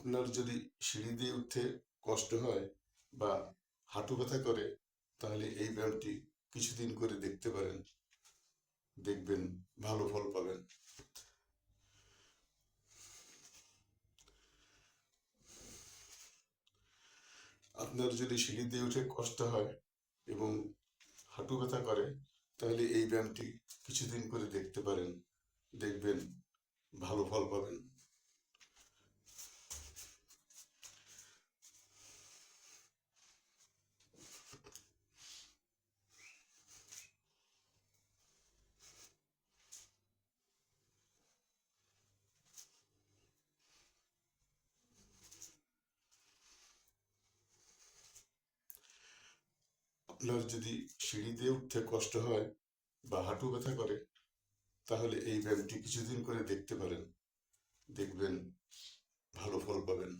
আপনার যদি সিঁড়ি দিয়ে উঠতে কষ্ট হয় বা হাঁটু ব্যথা করে, তাহলে এই ব্যায়ামটি কিছুদিন করে দেখতে পারেন। দেখবেন ভালো ফল পাবেন। আপনার যদি সিঁড়ি দিয়ে উঠে কষ্ট হয় এবং হাঁটু ব্যথা করে, তাহলে এই ব্যায়ামটি কিছুদিন করে দেখতে পারেন। দেখবেন ভালো ফল পাবেন। আপনার যদি সিঁড়ি দিয়ে উঠতে কষ্ট হয় বা হাঁটু ব্যথা করে, তাহলে এই ব্যায়ামটি কিছুদিন করে দেখতে পারেন। দেখবেন ভালো ফল পাবেন।